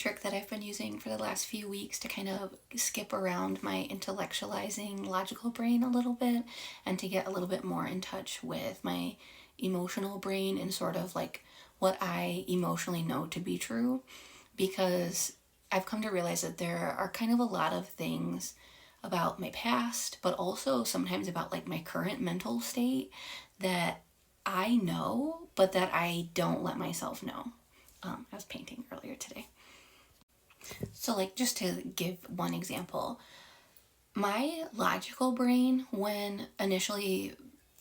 trick that I've been using for the last few weeks to kind of skip around my intellectualizing logical brain a little bit and to get a little bit more in touch with my emotional brain and sort of like what I emotionally know to be true, because I've come to realize that there are kind of a lot of things about my past, but also sometimes about like my current mental state that I know, but that I don't let myself know. I was painting earlier today. So, like, just to give one example, my logical brain, when initially,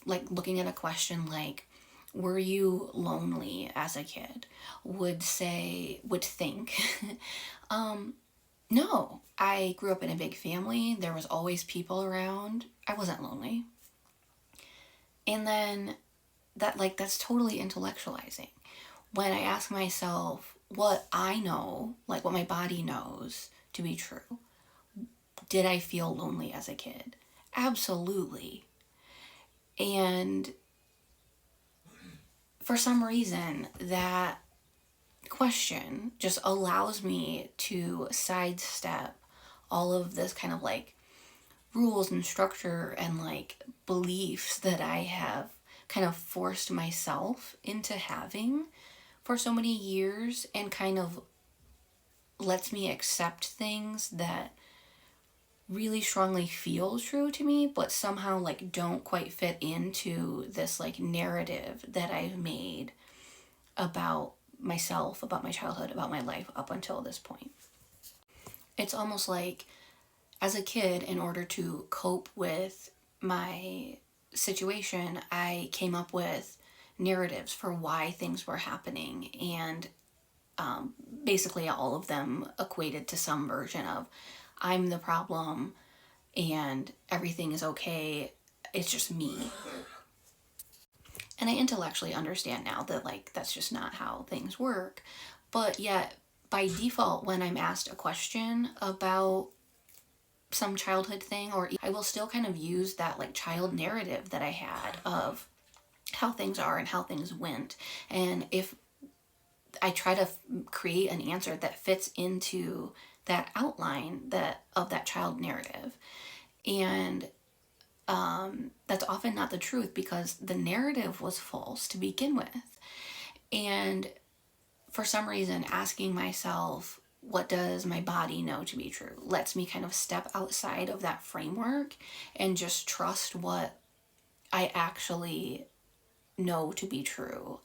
like, looking at a question like, were you lonely as a kid, would think, no, I grew up in a big family. There was always people around. I wasn't lonely. And then that's totally intellectualizing. When I ask myself what I know, like what my body knows to be true, did I feel lonely as a kid? Absolutely. And for some reason, that question just allows me to sidestep all of this kind of like rules and structure and like beliefs that I have kind of forced myself into having for so many years, and kind of lets me accept things that really strongly feel true to me but somehow like don't quite fit into this like narrative that I've made about myself, about my childhood, about my life up until this point. It's almost like as a kid, in order to cope with my situation, I came up with narratives for why things were happening, and basically all of them equated to some version of I'm the problem and everything is okay, it's just me. And I intellectually understand now that like that's just not how things work. But yet, by default, when I'm asked a question about some childhood thing, or I will still kind of use that like child narrative that I had of how things are and how things went. And if I try to create an answer that fits into that outline that of that child narrative, and that's often not the truth because the narrative was false to begin with. And for some reason, asking myself, what does my body know to be true, lets me kind of step outside of that framework and just trust what I actually know to be true.